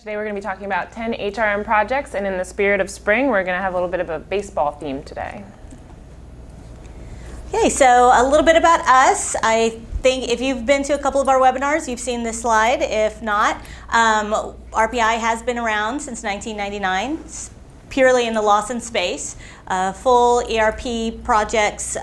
Today we're going to be talking about 10 HRM projects, and in the spirit of spring, we're going to have a little bit of a baseball theme today. Okay, so a little bit about us. I think if you've been to a couple of our webinars, you've seen this slide. If not, RPI has been around since 1999, purely in the Lawson space. Full ERP projects,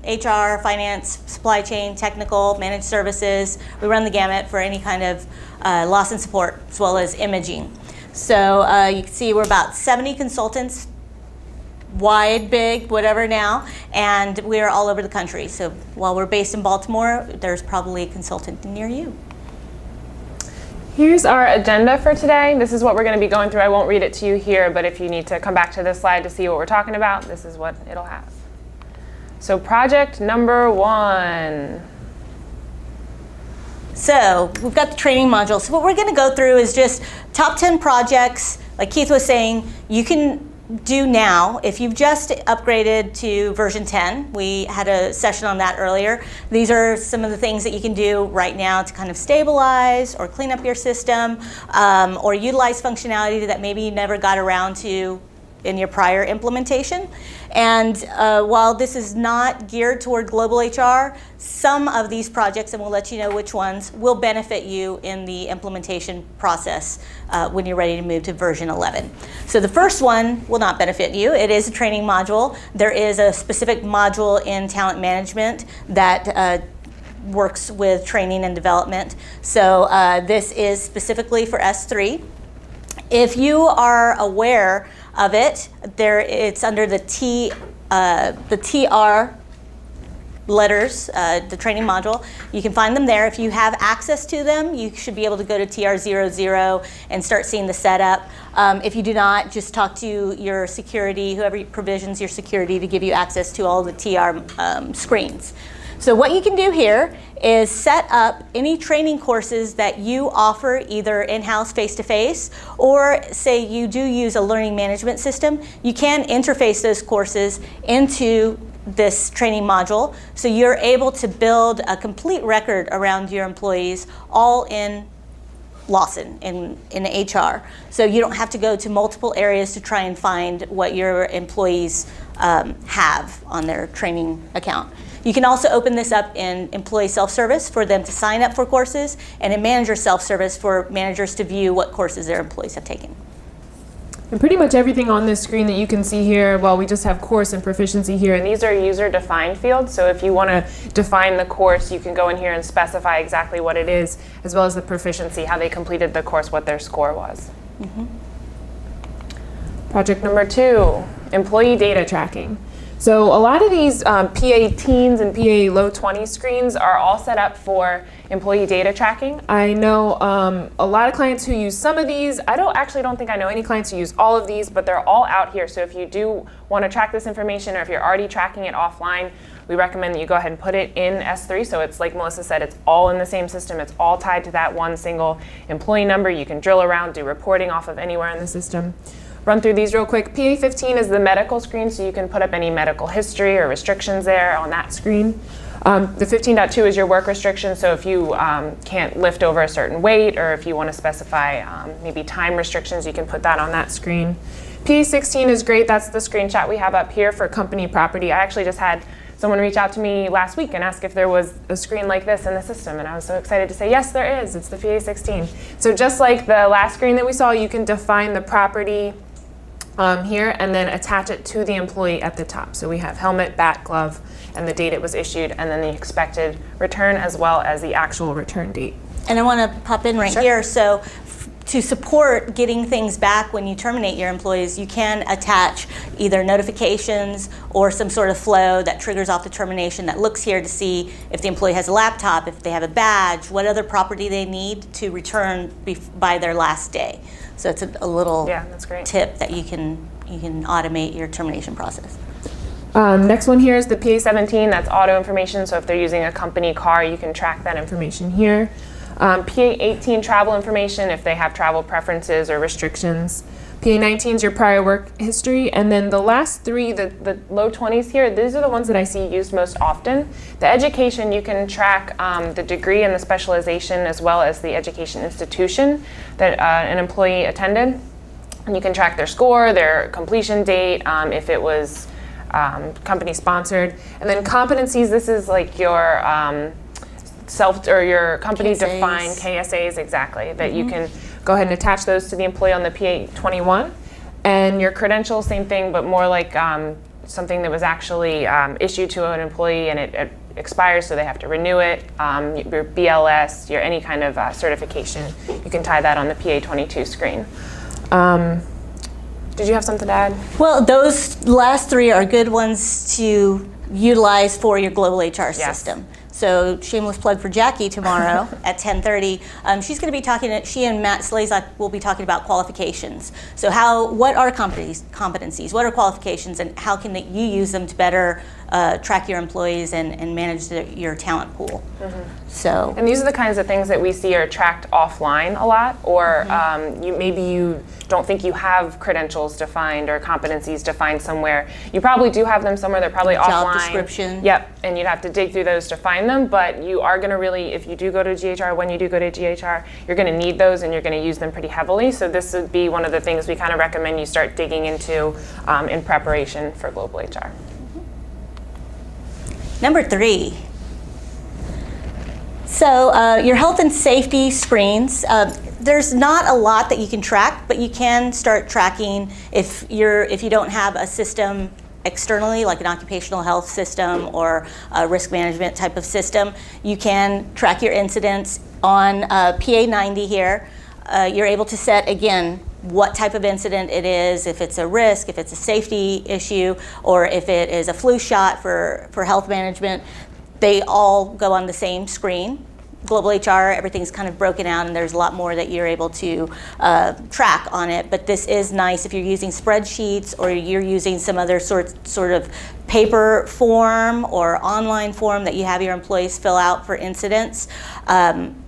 HR, finance, supply chain, technical, managed services. We run the gamut for any kind of Lawson support, as well as imaging. So you can see we're about 70 consultants, wide, big, whatever now, and we're all over the country. So while we're based in Baltimore, there's probably a consultant near you. Here's our agenda for today. This is what we're going to be going through. I won't read it to you here, but if you need to come back to this slide to see what we're talking about, this is what it'll have. So project number 1. So we've got the training module. So what we're going to go through is just top 10 projects, like Keith was saying, you can do now. If you've just upgraded to version 10, we had a session on that earlier. These are some of the things that you can do right now to kind of stabilize or clean up your system, or utilize functionality that maybe you never got around to in your prior implementation. And while this is not geared toward global HR, some of these projects, and we'll let you know which ones, will benefit you in the implementation process when you're ready to move to version 11. So the first one will not benefit you. It is a training module. There is a specific module in talent management that works with training and development. So this is specifically for S3. If you are aware of it, it's under the TR letters, the training module. You can find them there. If you have access to them, you should be able to go to TR00 and start seeing the setup. If you do not, just talk to your security, whoever provisions your security, to give you access to all the TR screens. So what you can do here is set up any training courses that you offer either in-house face-to-face, or say you do use a learning management system. You can interface those courses into this training module, so you're able to build a complete record around your employees, all in Lawson, in HR. So you don't have to go to multiple areas to try and find what your employees have on their training account. You can also open this up in employee self-service for them to sign up for courses, and in manager self-service for managers to view what courses their employees have taken. And pretty much everything on this screen that you can see here, well, we just have course and proficiency here, and these are user-defined fields. So if you want to define the course, you can go in here and specify exactly what it is, as well as the proficiency, how they completed the course, what their score was. Mm-hmm. Project number 2, employee data tracking. So a lot of these PA teens and PA low 20 screens are all set up for employee data tracking. I know a lot of clients who use some of these. I don't think I know any clients who use all of these, but they're all out here. So if you do want to track this information, or if you're already tracking it offline, we recommend that you go ahead and put it in S3. So it's like Melissa said, it's all in the same system. It's all tied to that one single employee number. You can drill around, do reporting off of anywhere in the system. Run through these real quick. PA15 is the medical screen, so you can put up any medical history or restrictions there on that screen. The 15.2 is your work restriction, so if you can't lift over a certain weight, or if you want to specify maybe time restrictions, you can put that on that screen. PA16 is great. That's the screenshot we have up here for company property. I actually just had someone reach out to me last week and ask if there was a screen like this in the system, and I was so excited to say, yes, there is. It's the PA16. So just like the last screen that we saw, you can define the property here and then attach it to the employee at the top. So we have helmet, bat, glove, and the date it was issued, and then the expected return, as well as the actual return date. And I want to pop in right here. So to support getting things back when you terminate your employees, you can attach either notifications or some sort of flow that triggers off the termination that looks here to see if the employee has a laptop, if they have a badge, what other property they need to return by their last day. So it's a little tip that you can automate your termination process. Next one here is the PA17. That's auto information. So if they're using a company car, you can track that information here. PA18, travel information, if they have travel preferences or restrictions. PA19 is your prior work history, and then the last three, the low 20s here, these are the ones that I see used most often. The education, you can track the degree and the specialization as well as the education institution that an employee attended. And you can track their score, their completion date, if it was company sponsored. And then competencies, this is like your your company defined KSAs, exactly, that you can go ahead and attach those to the employee on the PA21. And your credentials, same thing, but more like something that was actually issued to an employee and it expires, so they have to renew it. Your BLS, your any kind of certification, you can tie that on the PA22 screen. Did you have something to add? Well, those last three are good ones to utilize for your global HR system. So shameless plug for Jackie tomorrow at 10:30. She's going to be talking. She and Matt Slazak will be talking about qualifications. So what are competencies? What are qualifications, and how can you use them to better track your employees and manage your talent pool? So. And these are the kinds of things that we see are tracked offline a lot, or maybe you don't think you have credentials defined or competencies defined somewhere. You probably do have them somewhere. They're probably offline. Job description. Yep, and you'd have to dig through those to find them, but you are going to really, if you do go to GHR, when you do go to GHR, you're going to need those and you're going to use them pretty heavily. So this would be one of the things we kind of recommend you start digging into in preparation for global HR. Number 3. So your health and safety screens, there's not a lot that you can track, but you can start tracking if you don't have a system externally, like an occupational health system or a risk management type of system. You can track your incidents on PA90 here. You're able to set, again, what type of incident it is, if it's a risk, if it's a safety issue, or if it is a flu shot for health management. They all go on the same screen. Global HR, everything's kind of broken out, and there's a lot more that you're able to track on it. But this is nice if you're using spreadsheets or you're using some other sort of paper form or online form that you have your employees fill out for incidents.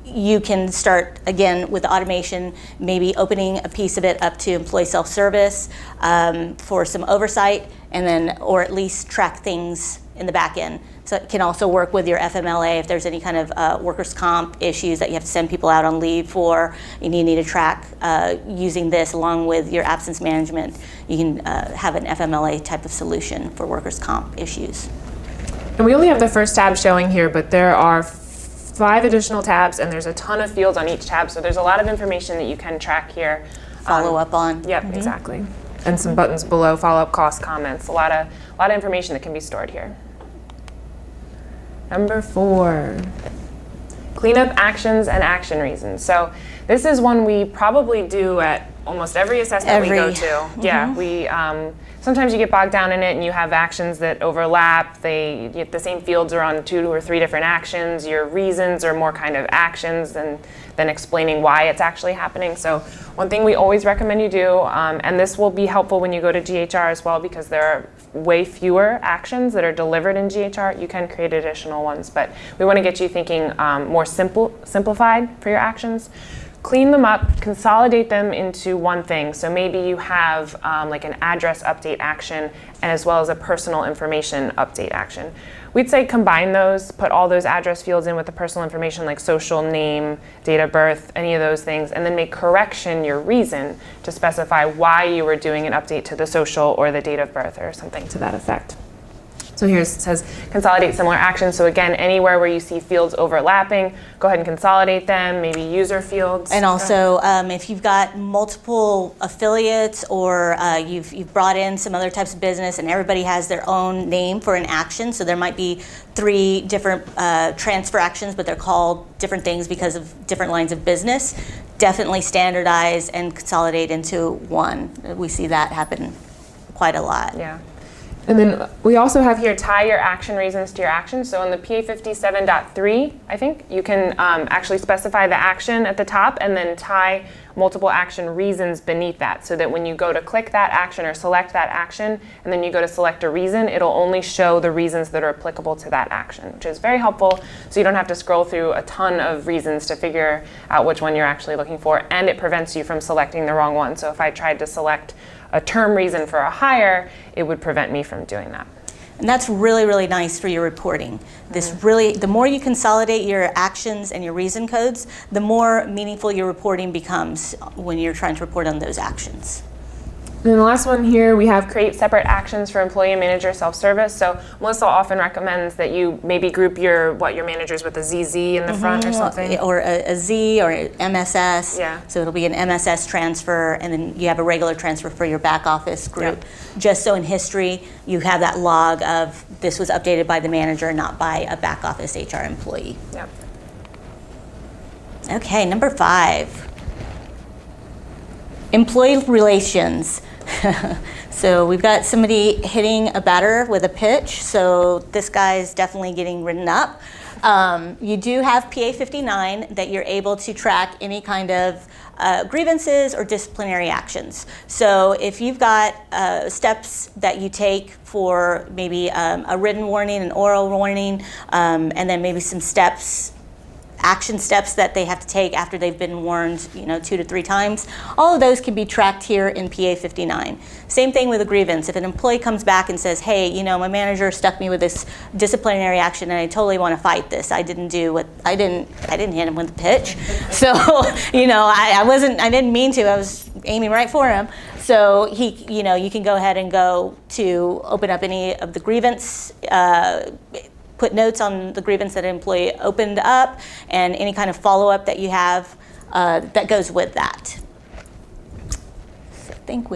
You can start, again, with automation, maybe opening a piece of it up to employee self-service for some oversight, and then, or at least track things in the back end. So it can also work with your FMLA if there's any kind of workers' comp issues that you have to send people out on leave for, and you need to track using this along with your absence management. You can have an FMLA type of solution for workers' comp issues. And we only have the first tab showing here, but there are 5 additional tabs, and there's a ton of fields on each tab, so there's a lot of information that you can track here. Follow up on. Yep, exactly. And some buttons below, follow-up, cost, comments, a lot of information that can be stored here. Number 4, cleanup actions and action reasons. So this is one we probably do at almost every assessment we go to. Yeah, we sometimes you get bogged down in it and you have actions that overlap. The same fields are on 2 or 3 different actions. Your reasons are more kind of actions than explaining why it's actually happening. So one thing we always recommend you do, and this will be helpful when you go to GHR as well, because there are way fewer actions that are delivered in GHR. You can create additional ones, but we want to get you thinking more simplified for your actions. Clean them up, consolidate them into one thing. So maybe you have like an address update action and as well as a personal information update action. We'd say combine those, put all those address fields in with the personal information like social, name, date of birth, any of those things, and then make correction your reason to specify why you were doing an update to the social or the date of birth or something to that effect. So here it says consolidate similar actions. So again, anywhere where you see fields overlapping, go ahead and consolidate them, maybe user fields. And also, if you've got multiple affiliates or you've brought in some other types of business and everybody has their own name for an action, so there might be 3 different transfer actions, but they're called different things because of different lines of business, definitely standardize and consolidate into one. We see that happen quite a lot. Yeah. And then we also have here tie your action reasons to your action. So in the PA 57.3, I think, you can actually specify the action at the top and then tie multiple action reasons beneath that, so that when you go to click that action or select that action, and then you go to select a reason, it'll only show the reasons that are applicable to that action, which is very helpful, so you don't have to scroll through a ton of reasons to figure out which one you're actually looking for, and it prevents you from selecting the wrong one. So if I tried to select a term reason for a hire, it would prevent me from doing that. And that's really, really nice for your reporting. The more you consolidate your actions and your reason codes, the more meaningful your reporting becomes when you're trying to report on those actions. And then the last one here, we have create separate actions for employee and manager self-service. So Melissa often recommends that you maybe group your managers with a ZZ in the front or something. Or a Z or an MSS. Yeah. So it'll be an MSS transfer, and then you have a regular transfer for your back office group. Yep. Just so in history, you have that log of this was updated by the manager, not by a back office HR employee. Yep. Okay, number 5. Employee relations. So we've got somebody hitting a batter with a pitch, so this guy's definitely getting written up. You do have PA 59 that you're able to track any kind of grievances or disciplinary actions. So if you've got steps that you take for maybe a written warning, an oral warning, and then maybe some action steps that they have to take after they've been warned, 2 to 3 times. All of those can be tracked here in PA 59. Same thing with a grievance. If an employee comes back and says, hey, my manager stuck me with this disciplinary action and I totally want to fight this. I didn't hit him with the pitch. So, I didn't mean to. I was aiming right for him. So you can go ahead and go to open up any of the grievance, put notes on the grievance that an employee opened up, and any kind of follow-up that you have that goes with that. So I think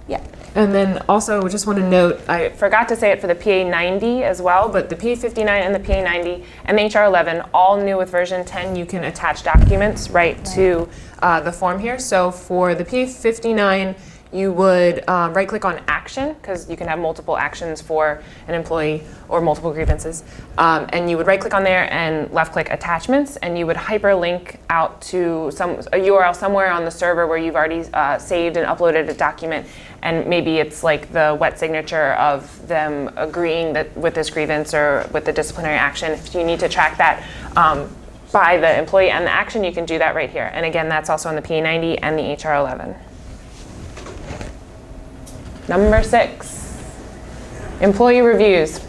yeah. And then also just want to note, I forgot to say it for the PA 90 as well, but the PA 59 and the PA 90 and the HR 11, all new with version 10, you can attach documents right to the form here. So for the PA 59, you would right-click on action, because you can have multiple actions for an employee or multiple grievances. And you would right-click on there and left-click attachments, and you would hyperlink out to a URL somewhere on the server where you've already saved and uploaded a document. And maybe it's like the wet signature of them agreeing with this grievance or with the disciplinary action. If you need to track that by the employee and the action, you can do that right here. And again, that's also on the PA 90 and the HR 11. Number 6, employee reviews.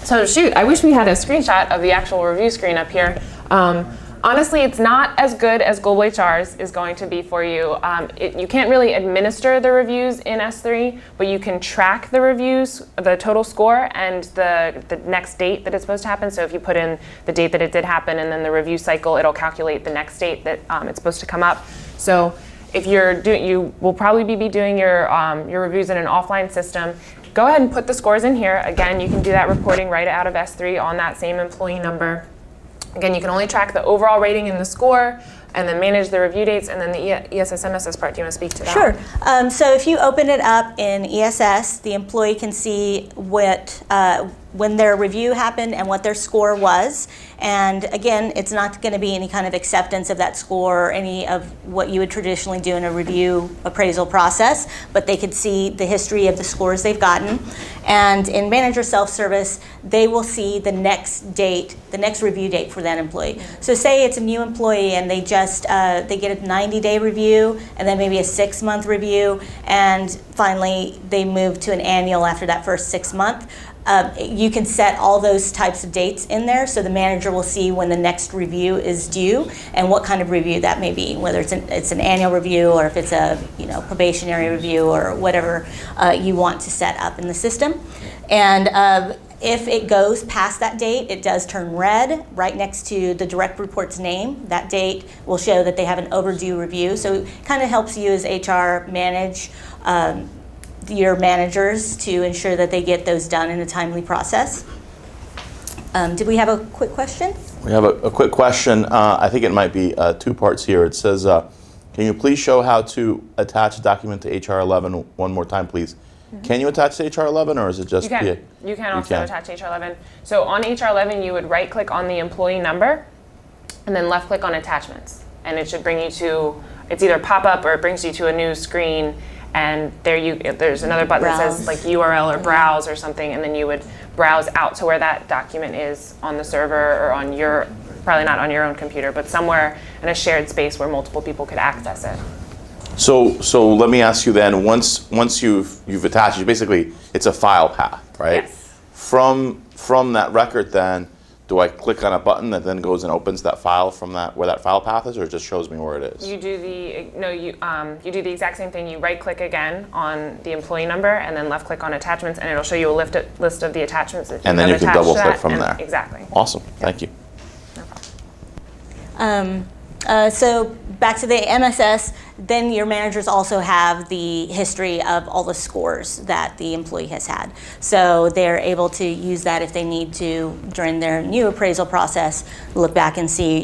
So shoot, I wish we had a screenshot of the actual review screen up here. Honestly, it's not as good as Global HR's is going to be for you. You can't really administer the reviews in S3, but you can track the reviews, the total score, and the next date that it's supposed to happen. So if you put in the date that it did happen and then the review cycle, it'll calculate the next date that it's supposed to come up. So if you will probably be doing your reviews in an offline system. Go ahead and put the scores in here. Again, you can do that reporting right out of S3 on that same employee number. Again, you can only track the overall rating and the score, and then manage the review dates, and then the ESSNMSS part. Do you want to speak to that? Sure. So if you open it up in ESS, the employee can see when their review happened and what their score was. And again, it's not going to be any kind of acceptance of that score or any of what you would traditionally do in a review appraisal process, but they could see the history of the scores they've gotten. And in manager self-service, they will see the next date, the next review date for that employee. So say it's a new employee and they get a 90-day review and then maybe a 6-month review, and finally they move to an annual after that first 6 month. You can set all those types of dates in there, so the manager will see when the next review is due and what kind of review that may be, whether it's an annual review or if it's a probationary review or whatever you want to set up in the system. And if it goes past that date, it does turn red right next to the direct report's name. That date will show that they have an overdue review. So it kind of helps you as HR manage your managers to ensure that they get those done in a timely process. Did we have a quick question? We have a quick question. I think it might be 2 parts here. It says, can you please show how to attach a document to HR 11 one more time, please? Can you attach to HR11 or is it just You can. PA? You can also can. attach HR11. So on HR11, you would right-click on the employee number, and then left-click on attachments, and it should bring you to. It's either pop-up or it brings you to a new screen, and there's another button that says like URL or browse or something, and then you would browse out to where that document is on the server or on your, probably not on your own computer, but somewhere in a shared space where multiple people could access it. So let me ask you then, once you've attached it, basically it's a file path, right? Yes. From that record then, do I click on a button that then goes and opens that file from where that file path is, or it just shows me where it is? You do you do the exact same thing. You right-click again on the employee number, and then left-click on attachments, and it'll show you a list of the attachments that And then you have can attached to double-click that, from and- there. Exactly. Awesome, thank you. No problem. So back to the MSS, then your managers also have the history of all the scores that the employee has had. So they're able to use that if they need to during their new appraisal process, look back and see,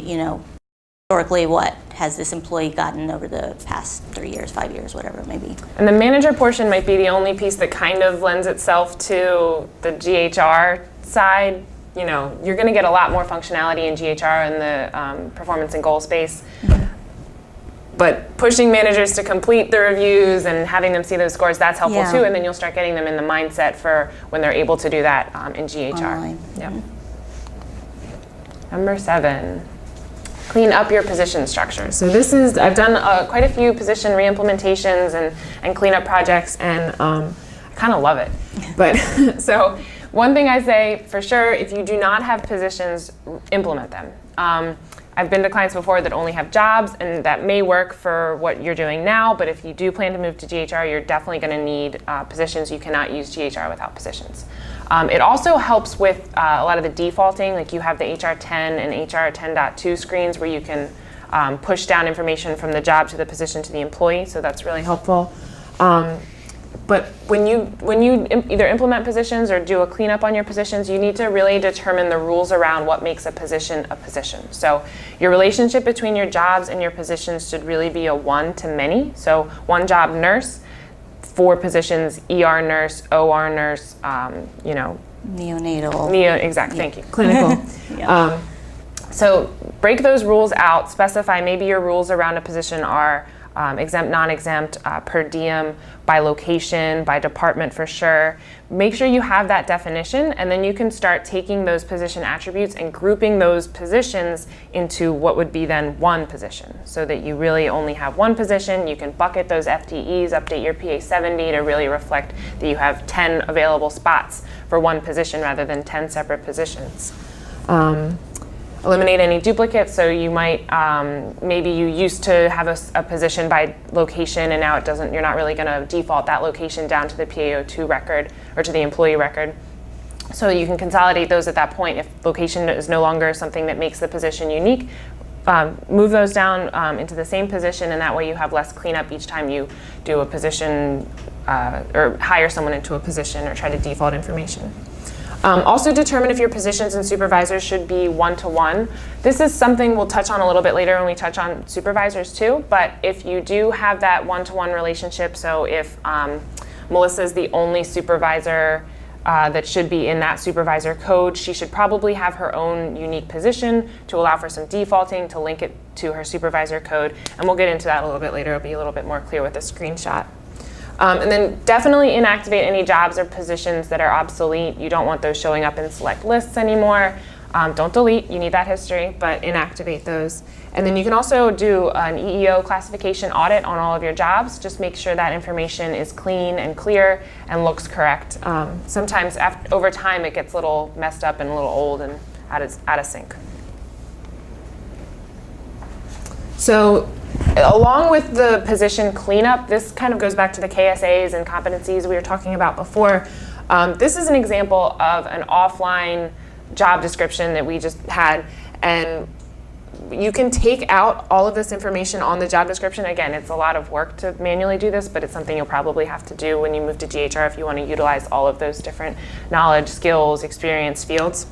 historically what has this employee gotten over the past 3 years, 5 years, whatever it may be. And the manager portion might be the only piece that kind of lends itself to the GHR side. You're going to get a lot more functionality in GHR in the performance and goal space. But pushing managers to complete the reviews and having them see those scores, that's helpful Yeah. too. And then you'll start getting them in the mindset for when they're able to do that in GHR. Online. Yep. Number 7, clean up your position structure. So I've done quite a few position reimplementations and cleanup projects, and I kind of love it. But so one thing I say for sure, if you do not have positions, implement them. I've been to clients before that only have jobs, and that may work for what you're doing now, but if you do plan to move to GHR, you're definitely going to need positions. You cannot use GHR without positions. It also helps with a lot of the defaulting, like you have the HR10 and HR 10.2 screens where you can push down information from the job to the position to the employee, so that's really helpful. But when you either implement positions or do a cleanup on your positions, you need to really determine the rules around what makes a position a position. So your relationship between your jobs and your positions should really be a one-to-many. So one job nurse, 4 positions, ER nurse, OR nurse, Neonatal. Exact, thank you, clinical. Yeah. So break those rules out, specify maybe your rules around a position are exempt, non-exempt, per diem, by location, by department for sure. Make sure you have that definition, and then you can start taking those position attributes and grouping those positions into what would be then one position, so that you really only have one position. You can bucket those FTEs, update your PA 70 to really reflect that you have 10 available spots for one position rather than 10 separate positions. Eliminate any duplicates, so you might, maybe you used to have a position by location and now it doesn't, you're not really gonna default that location down to the PAO2 record or to the employee record. So you can consolidate those at that point. If location is no longer something that makes the position unique, move those down into the same position, and that way you have less cleanup each time you do a position or hire someone into a position or try to default information. Also determine if your positions and supervisors should be one-to-one. This is something we'll touch on a little bit later when we touch on supervisors too, but if you do have that one-to-one relationship, so if Melissa is the only supervisor that should be in that supervisor code, she should probably have her own unique position to allow for some defaulting to link it to her supervisor code, and we'll get into that a little bit later. It'll be a little bit more clear with a screenshot. And then definitely inactivate any jobs or positions that are obsolete. You don't want those showing up in select lists anymore. Don't delete, you need that history, but inactivate those. And then you can also do an EEO classification audit on all of your jobs. Just make sure that information is clean and clear and looks correct. Sometimes over time it gets a little messed up and a little old and out of sync. So along with the position cleanup, this kind of goes back to the KSAs and competencies we were talking about before. This is an example of an offline job description that we just had, and you can take out all of this information on the job description. Again, it's a lot of work to manually do this, but it's something you'll probably have to do when you move to GHR if you want to utilize all of those different knowledge, skills, experience fields.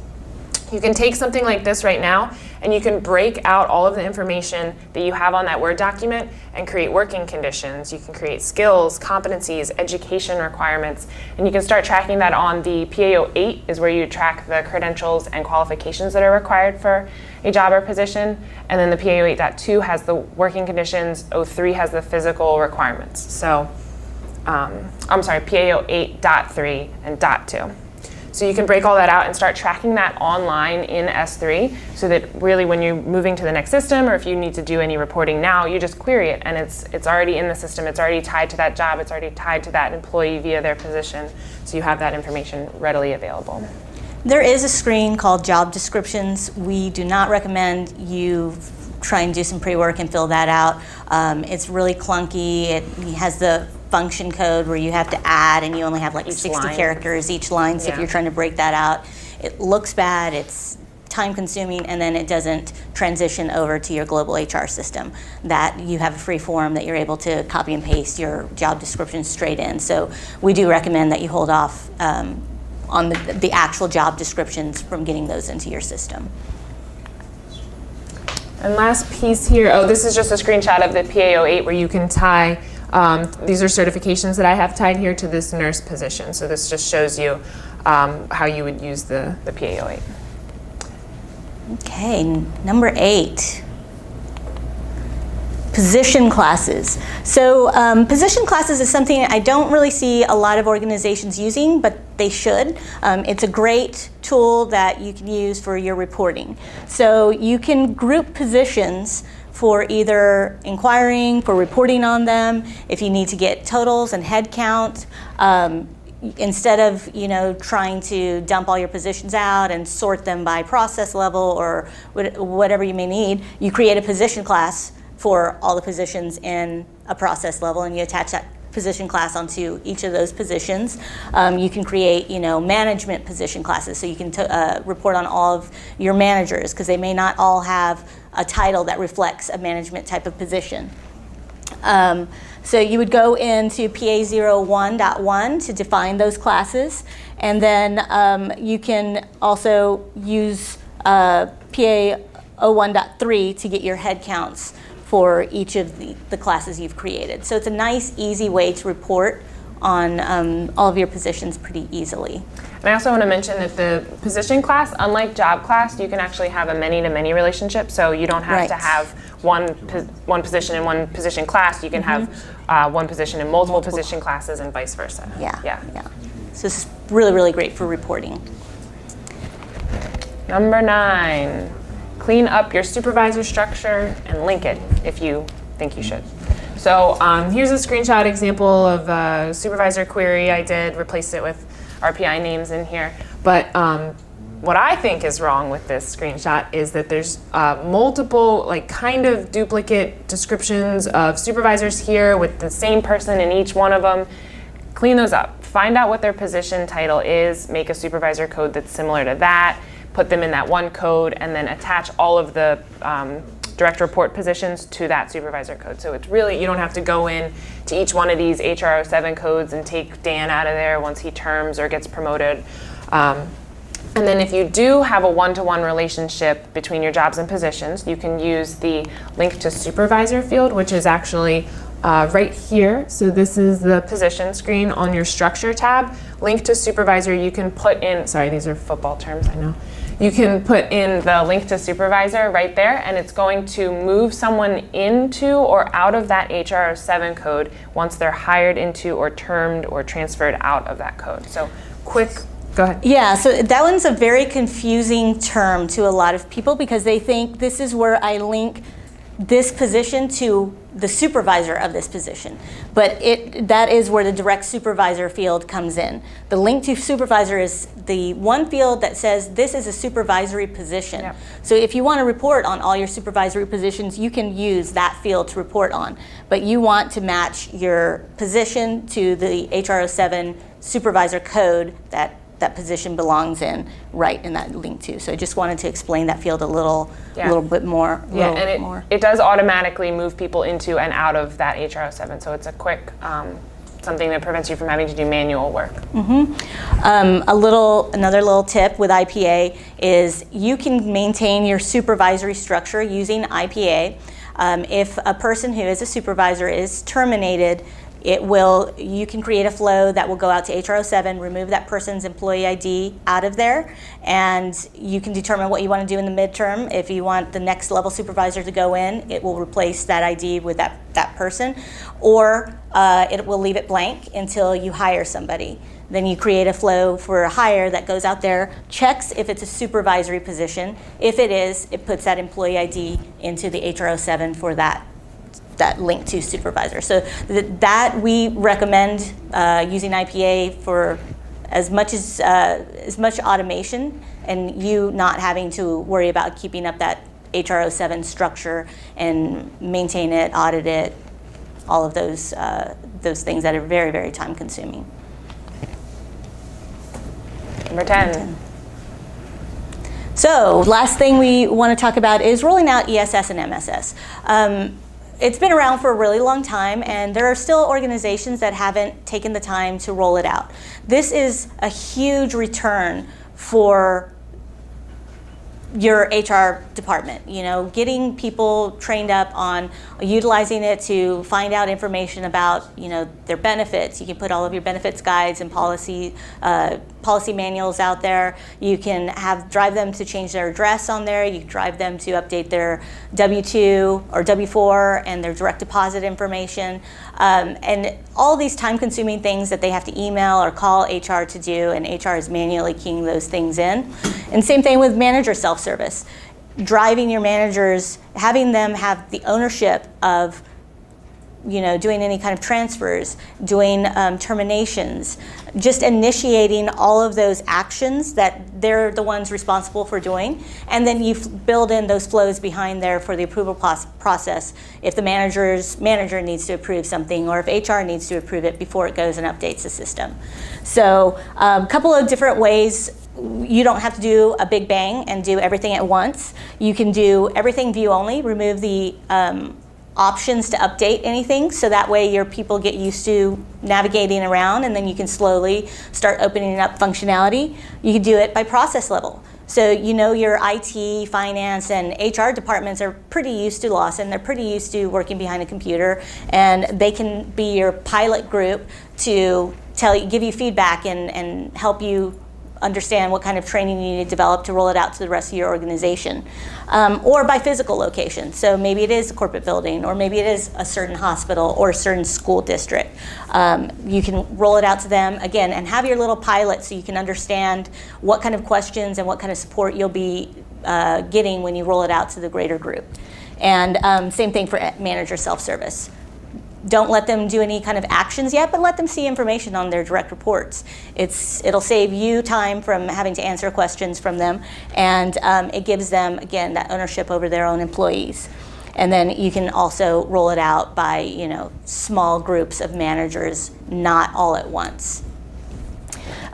You can take something like this right now and you can break out all of the information that you have on that Word document and create working conditions. You can create skills, competencies, education requirements, and you can start tracking that on the PAO 8 is where you track the credentials and qualifications that are required for a job or position. And then the PAO 8.2 has the working conditions, O3 has the physical requirements. So, I'm sorry, PAO 8.3 and .2. So you can break all that out and start tracking that online in S3 so that really when you're moving to the next system or if you need to do any reporting now, you just query it and it's already in the system. It's already tied to that job. It's already tied to that employee via their position. So you have that information readily available. There is a screen called Job Descriptions. We do not recommend you try and do some pre-work and fill that out. It's really clunky. It has the function code where you have to add and you only have like Each 60 line. characters each line. So if Yeah. you're trying to break that out, it looks bad, it's time consuming, and then it doesn't transition over to your global HR system. That you have a free form that you're able to copy and paste your job description straight in. So we do recommend that you hold off on the actual job descriptions from getting those into your system. And last piece here, this is just a screenshot of the PAO 8 where you can tie, these are certifications that I have tied here to this nurse position. So this just shows you how you would use the PAO 8. Okay, number 8. Position classes. So position classes is something I don't really see a lot of organizations using, but they should. It's a great tool that you can use for your reporting. So you can group positions for either inquiring, for reporting on them, if you need to get totals and head count. Instead of trying to dump all your positions out and sort them by process level or whatever you may need, you create a position class for all the positions in a process level, and you attach that position class onto each of those positions. You can create, management position classes, so you can report on all of your managers, because they may not all have a title that reflects a management type of position. So you would go into PA01.1 to define those classes, and then you can also use PA01.3 to get your head counts for each of the classes you've created. So it's a nice, easy way to report on all of your positions pretty easily. And I also want to mention that the position class, unlike job class, you can actually have a many-to-many relationship. So you don't have to have one position in one position class. You can have one position in multiple position classes and vice versa. Yeah. So this is really, really great for reporting. Number 9. Clean up your supervisor structure and link it if you think you should. So here's a screenshot example of a supervisor query I did, replaced it with RPI names in here. But what I think is wrong with this screenshot is that there's multiple kind of duplicate descriptions of supervisors here with the same person in each one of them. Clean those up. Find out what their position title is, make a supervisor code that's similar to that, put them in that one code, and then attach all of the direct report positions to that supervisor code. So it's really, you don't have to go in to each one of these HR07 codes and take Dan out of there once he terms or gets promoted. And then if you do have a one-to-one relationship between your jobs and positions, you can use the link to supervisor field, which is actually right here. So this is the position screen on your structure tab. Link to supervisor, you can put in, sorry, these are football terms, I know. You can put in the link to supervisor right there, and it's going to move someone into or out of that HR07 code once they're hired into or termed or transferred out of that code. So quick, go ahead. Yeah, so that one's a very confusing term to a lot of people because they think this is where I link this position to the supervisor of this position. But that is where the direct supervisor field comes in. The link to supervisor is the one field that says this is a supervisory position. Yep. So if you want to report on all your supervisory positions, you can use that field to report on. But you want to match your position to the HR07 supervisor code that position belongs in, right in that link to. So I just wanted to explain that field a little bit more. It does automatically move people into and out of that HR07. So it's a quick something that prevents you from having to do manual work. Another little tip with IPA is you can maintain your supervisory structure using IPA. If a person who is a supervisor is terminated, you can create a flow that will go out to HRO7, remove that person's employee ID out of there, and you can determine what you want to do in the midterm. If you want the next level supervisor to go in, it will replace that ID with that person, or it will leave it blank until you hire somebody. Then you create a flow for a hire that goes out there, checks if it's a supervisory position. If it is, it puts that employee ID into the HRO7 for that link to supervisor. So that we recommend using IPA for as much automation, and you not having to worry about keeping up that HRO7 structure and maintain it, audit it, all of those things that are very, very time consuming. Number 10. So last thing we want to talk about is rolling out ESSNMSS. It's been around for a really long time, and there are still organizations that haven't taken the time to roll it out. This is a huge return for your HR department, getting people trained up on utilizing it to find out information about, their benefits. You can put all of your benefits guides and policy manuals out there. You can drive them to change their address on there. You can drive them to update their W-2 or W-4 and their direct deposit information. And all these time-consuming things that they have to email or call HR to do, and HR is manually keying those things in. And same thing with manager self-service. Driving your managers, having them have the ownership of doing any kind of transfers, doing terminations, just initiating all of those actions that they're the ones responsible for doing. And then you build in those flows behind there for the approval process if the manager needs to approve something, or if HR needs to approve it before it goes and updates the system. So a couple of different ways. You don't have to do a big bang and do everything at once. You can do everything view only, remove the options to update anything, so that way your people get used to navigating around, and then you can slowly start opening up functionality. You can do it by process level. So your IT, finance, and HR departments are pretty used to Lawson. They're pretty used to working behind a computer, and they can be your pilot group to give you feedback and help you understand what kind of training you need to develop to roll it out to the rest of your organization. Or by physical location. So maybe it is a corporate building, or maybe it is a certain hospital or a certain school district. You can roll it out to them, again, and have your little pilot so you can understand what kind of questions and what kind of support you'll be getting when you roll it out to the greater group. And same thing for manager self-service. Don't let them do any kind of actions yet, but let them see information on their direct reports. It'll save you time from having to answer questions from them, and it gives them, again, that ownership over their own employees. And then you can also roll it out by, small groups of managers, not all at once.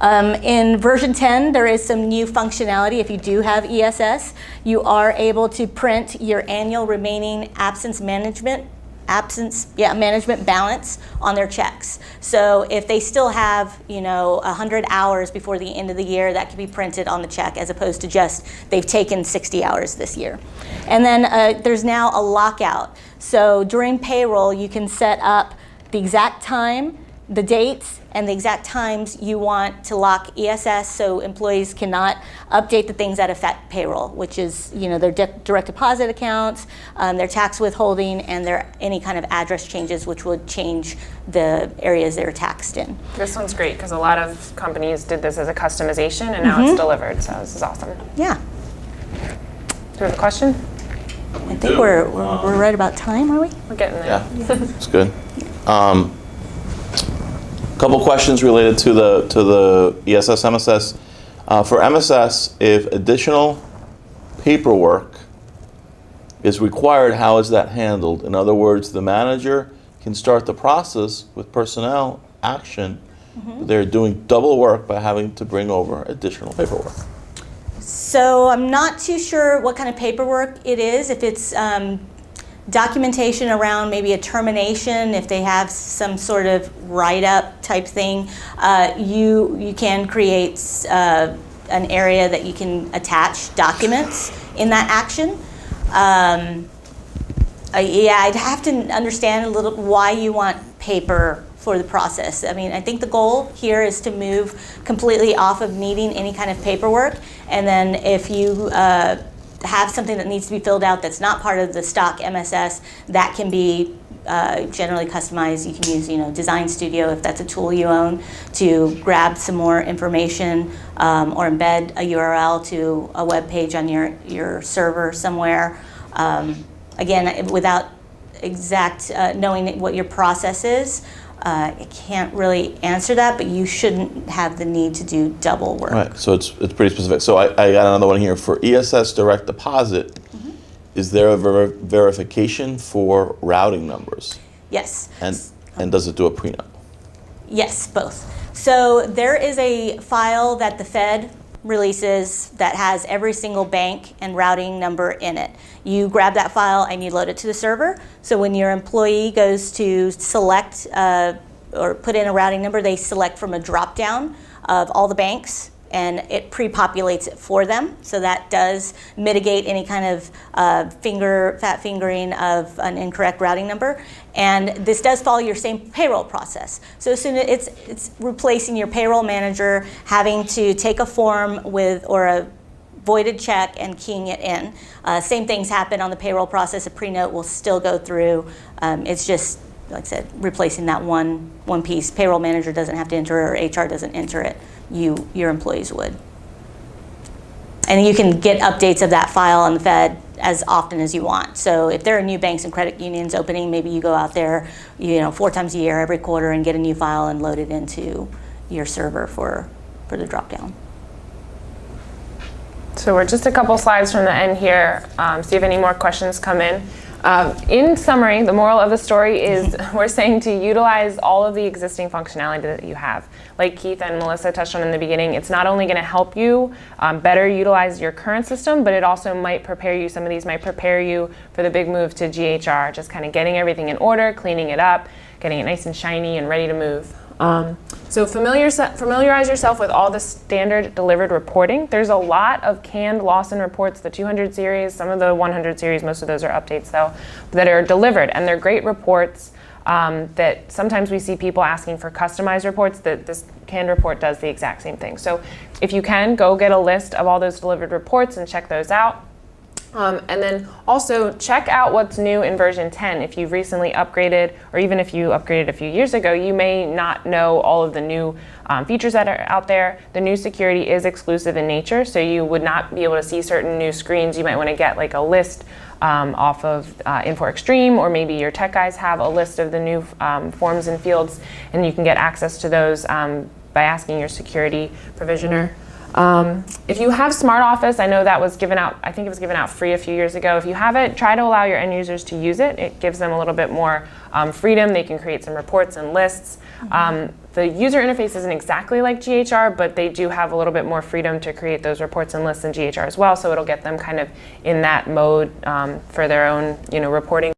In version 10, there is some new functionality. If you do have ESS, you are able to print your annual remaining management balance on their checks. So if they still have 100 hours before the end of the year, that can be printed on the check, as opposed to just they've taken 60 hours this year. And then there's now a lockout. So during payroll, you can set up the exact time, the dates, and the exact times you want to lock ESS, so employees cannot update the things that affect payroll, which is their direct deposit accounts, their tax withholding, and their any kind of address changes, which would change the areas they're taxed in. This one's great because a lot of companies did this as a customization, and now it's delivered. So this is awesome. Yeah. Do we have a question? I think we're right about time, are we? We're getting there. Yeah, it's good. Couple questions related to the ESSNMSS. For MSS, if additional paperwork is required, how is that handled? In other words, the manager can start the process with personnel action. They're doing double work by having to bring over additional paperwork. So I'm not too sure what kind of paperwork it is. If it's Documentation around maybe a termination, if they have some sort of write-up type thing, you can create an area that you can attach documents in that action. Yeah, I'd have to understand a little why you want paper for the process. I mean, I think the goal here is to move completely off of needing any kind of paperwork, and then if you have something that needs to be filled out that's not part of the stock MSS, that can be generally customized. You can use, Design Studio, if that's a tool you own, to grab some more information or embed a URL to a web page on your server somewhere. Again, without exact knowing what your process is, I can't really answer that, but you shouldn't have the need to do double work. Right, so it's pretty specific. So I got another one here. For ESS direct deposit, is there a verification for routing numbers? Yes. And does it do a prenup? Yes, both. So there is a file that the Fed releases that has every single bank and routing number in it. You grab that file and you load it to the server. So when your employee goes to select or put in a routing number, they select from a drop down of all the banks, and it pre-populates it for them. So that does mitigate any kind of fat fingering of an incorrect routing number. And this does follow your same payroll process. So as soon as it's replacing your payroll manager having to take a form or a voided check and keying it in. Same things happen on the payroll process. A pre-note will still go through. It's just, like I said, replacing that one piece. Payroll manager doesn't have to enter it, or HR doesn't enter it. Your employees would. And you can get updates of that file on the Fed as often as you want. So if there are new banks and credit unions opening, maybe you go out there 4 times a year, every quarter, and get a new file and load it into your server for the drop down. So we're just a couple slides from the end here. See if any more questions come in. In summary, the moral of the story is we're saying to utilize all of the existing functionality that you have. Like Keith and Melissa touched on in the beginning, it's not only going to help you better utilize your current system, but it also might prepare you, some of these might prepare you for the big move to GHR, just kind of getting everything in order, cleaning it up, getting it nice and shiny and ready to move. So familiarize yourself with all the standard delivered reporting. There's a lot of canned Lawson reports, the 200 series, some of the 100 series, most of those are updates though, that are delivered, and they're great reports that sometimes we see people asking for customized reports. That this canned report does the exact same thing. So if you can, go get a list of all those delivered reports and check those out. And then also check out what's new in version 10. If you've recently upgraded, or even if you upgraded a few years ago, you may not know all of the new features that are out there. The new security is exclusive in nature, so you would not be able to see certain new screens. You might want to get like a list off of Infor Extreme, or maybe your tech guys have a list of the new forms and fields, and you can get access to those by asking your security provisioner. If you have Smart Office, I know that was given out, I think it was given out free a few years ago. If you have it, try to allow your end users to use it. It gives them a little bit more freedom. They can create some reports and lists. The user interface isn't exactly like GHR, but they do have a little bit more freedom to create those reports and lists in GHR as well, so it'll get them kind of in that mode for their own reporting.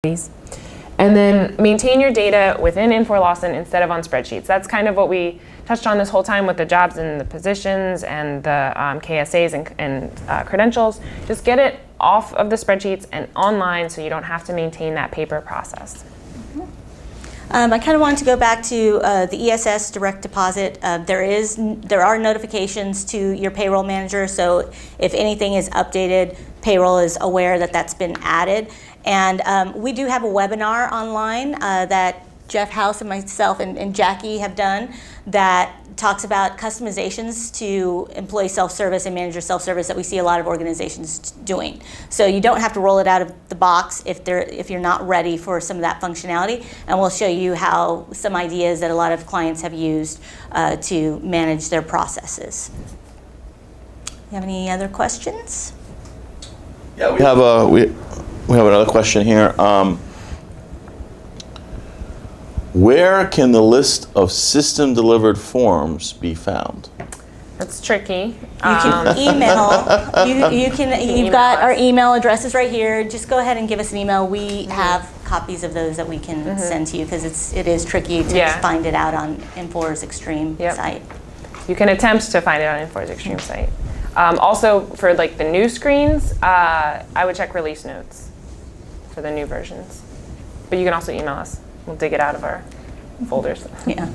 And then maintain your data within Infor Lawson instead of on spreadsheets. That's kind of what we touched on this whole time with the jobs and the positions and the KSAs and credentials. Just get it off of the spreadsheets and online so you don't have to maintain that paper process. I kind of wanted to go back to the ESS direct deposit. There are notifications to your payroll manager, so if anything is updated, payroll is aware that that's been added. And we do have a webinar online that Jeff House and myself and Jackie have done that talks about customizations to employee self-service and manager self-service that we see a lot of organizations doing. So you don't have to roll it out of the box if you're not ready for some of that functionality, and we'll show you how some ideas that a lot of clients have used to manage their processes. You have any other questions? Yeah, we have another question here. Where can the list of system-delivered forms be found? That's tricky. You can email. You've email got our us. email addresses right here. Just go ahead and give us an email. We have copies of those that we can send to you because it is tricky to Yeah. find it out on Infor Extreme Yep. site. You can attempt to find it on Info's Extreme site. Also, for like the new screens, I would check release notes for the new versions. But you can also email us. We'll dig it out of our folders. Yeah.